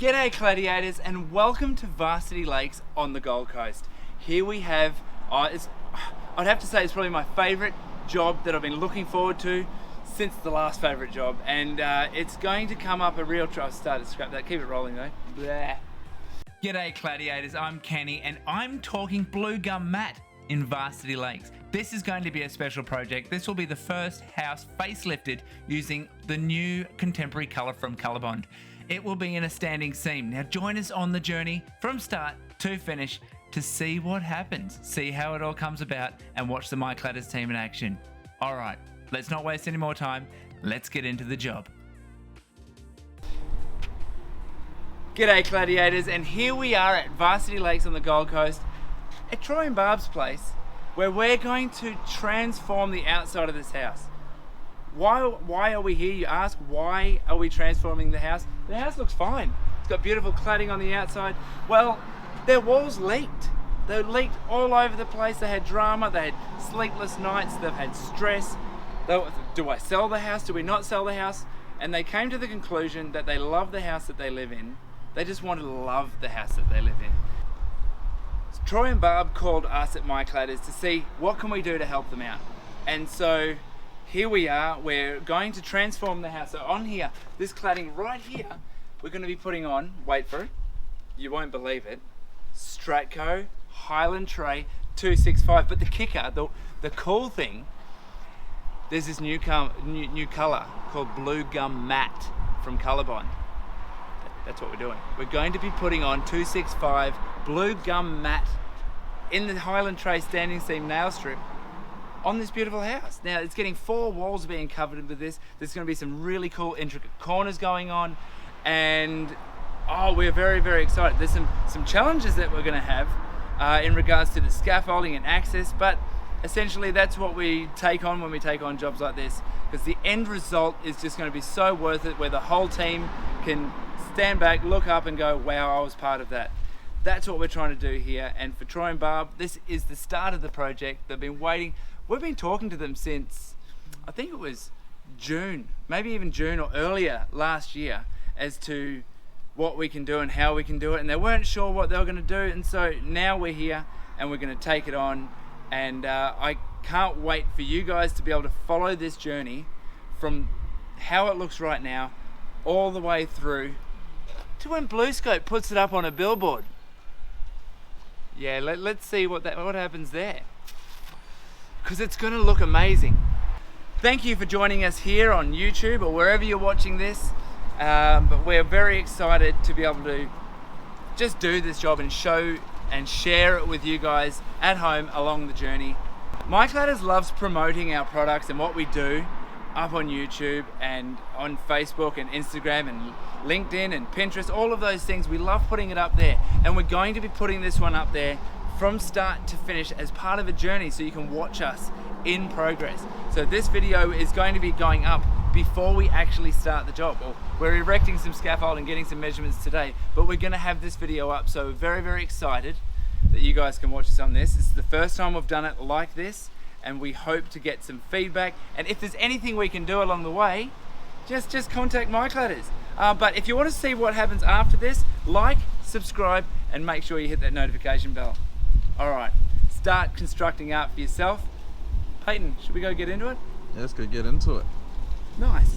G'day Gladiators and welcome to Varsity Lakes on the Gold Coast. Here we have, I'd have to say it's probably my favourite job that I've been looking forward to since the last favourite job, and it's going to come up a real try. I've started to scrap that, keep it rolling though. Blah. G'day Gladiators, I'm Kenny and I'm talking blue gum mat in Varsity Lakes. This is going to be a special project. This will be the first house facelifted using the new contemporary colour from Colorbond. It will be in a standing seam. Now join us on the journey from start to finish to see what happens, see how it all comes about, and watch the MyCladders team in action. All right, let's not waste any more time. Let's get into the job. G'day Gladiators, and here we are at Varsity Lakes on the Gold Coast at Troy and Barb's place, where we're going to transform the outside of this house. Why are we here, you ask? Why are we transforming the house? The house looks fine. It's got beautiful cladding on the outside. Well, their walls leaked. They leaked all over the place. They had drama, they had sleepless nights, they've had stress. Do I sell the house? Do we not sell the house? And they came to the conclusion that they love the house that they live in. They just want to love the house that they live in. So Troy and Barb called us at MyCladders to see what can we do to help them out. And so here we are, we're going to transform the house. So on here, this cladding right here, we're going to be putting on, wait for it, you won't believe it, Stratco Highland Tray 265. But the kicker, the cool thing, there's this new colour called Blue Gum Matte from Colorbond. That's what we're doing. We're going to be putting on 265 Blue Gum Matte in the Highland Tray standing seam nail strip on this beautiful house. Now it's getting 4 walls being covered with this. There's going to be some really cool intricate corners going on, and we're very, very excited. There's some challenges that we're going to have in regards to the scaffolding and access, but essentially that's what we take on when we take on jobs like this, because the end result is just going to be so worth it, where the whole team can stand back, look up and go, wow, I was part of that. That's what we're trying to do here. And for Troy and Barb, this is the start of the project. They've been waiting. We've been talking to them since, I think it was June, maybe even June or earlier last year, as to what we can do and how we can do it. And they weren't sure what they were going to do. And so now we're here and we're going to take it on. And I can't wait for you guys to be able to follow this journey from how it looks right now all the way through to when BlueScope puts it up on a billboard. Yeah, let's see what happens there, because it's going to look amazing. Thank you for joining us here on YouTube or wherever you're watching this, but we're very excited to be able to just do this job and show and share it with you guys at home along the journey. MyCladders loves promoting our products and what we do up on YouTube and on Facebook and Instagram and LinkedIn and Pinterest, all of those things. We love putting it up there, and we're going to be putting this one up there from start to finish as part of a journey, so you can watch us in progress. So this video is going to be going up before we actually start the job. We're erecting some scaffolding, getting some measurements today, but we're going to have this video up, so we're very, very excited that you guys can watch us on this. This is the first time we've done it like this, and we hope to get some feedback. And if there's anything we can do along the way, just contact MyCladders. But if you want to see what happens after this, like, subscribe, and make sure you hit that notification bell. All right, start constructing art for yourself. Peyton, should we go get into it? Yeah, let's go get into it. Nice.